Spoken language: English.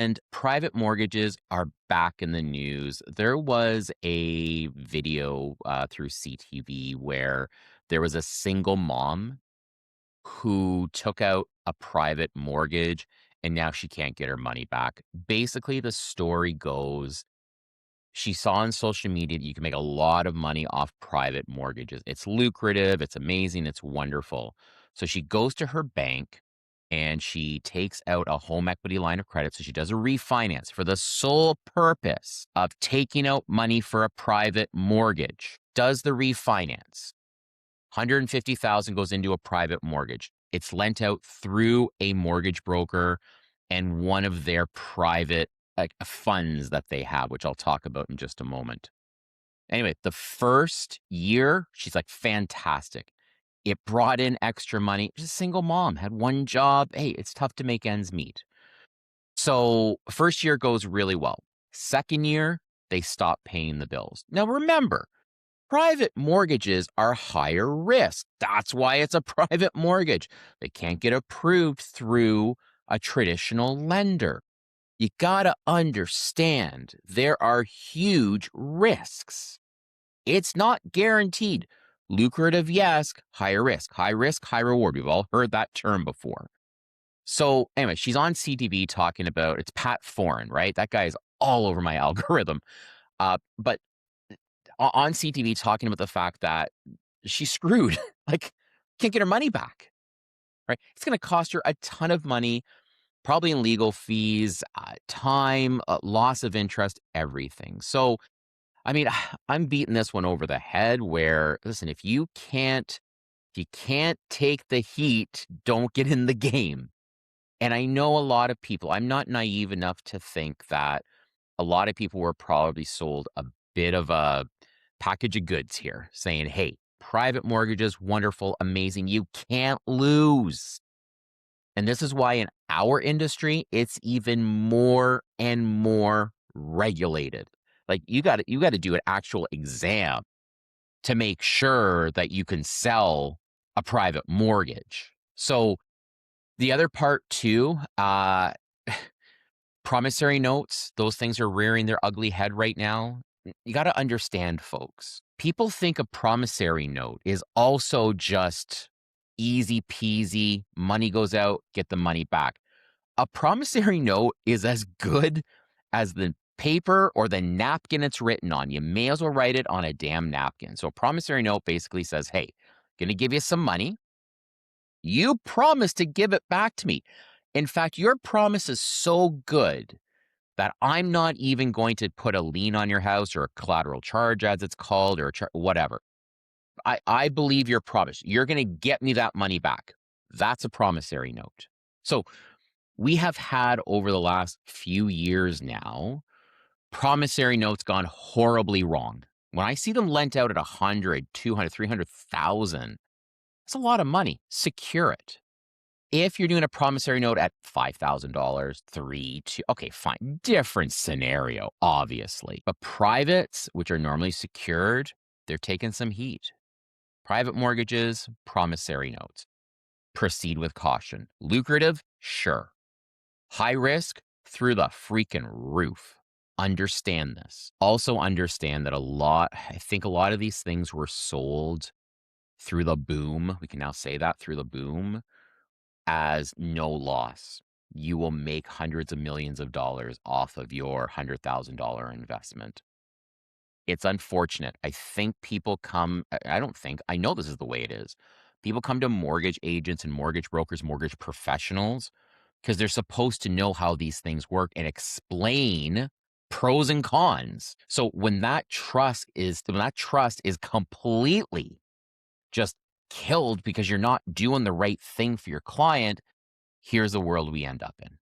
And private mortgages are back in the news. There was a video through CTV where there was a single mom who took out a private mortgage and now she can't get her money back. Basically, the story goes she saw on social media that you can make a lot of money off private mortgages. It's lucrative, it's amazing, it's wonderful. So she goes to her bank and she takes out a home equity line of credit. So she does a refinance for the sole purpose of taking out money for a private mortgage. Does the refinance. 150,000 goes into a private mortgage. It's lent out through a mortgage broker and one of their private funds that they have, which I'll talk about in just a moment. Anyway, the first year, she's like, fantastic. It brought in extra money. She's a single mom, had one job. Hey, it's tough to make ends meet. So first year goes really well. Second year, they stop paying the bills. Now remember, private mortgages are higher risk. That's why it's a private mortgage. They can't get approved through a traditional lender. You got to understand there are huge risks. It's not guaranteed. Lucrative, yes, higher risk. High risk, high reward. We've all heard that term before. So anyway, she's on CTV talking about, it's Pat Foran, right? That guy is all over my algorithm. But on CTV talking about the fact that she's screwed, like can't get her money back, right? It's going to cost her a ton of money, probably in legal fees, time, loss of interest, everything. So, I mean, I'm beating this one over the head where, listen, if you can't take the heat, don't get in the game. And I know a lot of people, I'm not naive enough to think that a lot of people were probably sold a bit of a package of goods here saying, hey, private mortgages, wonderful, amazing. You can't lose. And this is why in our industry, it's even more and more regulated. Like you got to do an actual exam to make sure that you can sell a private mortgage. So the other part too, promissory notes, those things are rearing their ugly head right now. You got to understand, folks. People think a promissory note is also just easy peasy, money goes out, get the money back. A promissory note is as good as the paper or the napkin it's written on. You may as well write it on a damn napkin. So a promissory note basically says, hey, going to give you some money. You promise to give it back to me. In fact, your promise is so good that I'm not even going to put a lien on your house or a collateral charge, as it's called, or whatever. I believe your promise. You're going to get me that money back. That's a promissory note. So we have had over the last few years now, promissory notes gone horribly wrong. When I see them lent out at 100, 200, 300,000, that's a lot of money. Secure it. If you're doing a promissory note at $5,000, three, two, okay, fine. Different scenario, obviously. But privates, which are normally secured, they're taking some heat. Private mortgages, promissory notes. Proceed with caution. Lucrative? Sure. High risk? Through the freaking roof. Understand this. Also understand that I think a lot of these things were sold through the boom. We can now say that through the boom as no loss. You will make hundreds of millions of dollars off of your $100,000 investment. It's unfortunate. I think people come, I don't think, I know this is the way it is. People come to mortgage agents and mortgage brokers, mortgage professionals, because they're supposed to know how these things work and explain pros and cons. So when that trust is completely just killed because you're not doing the right thing for your client, here's the world we end up in.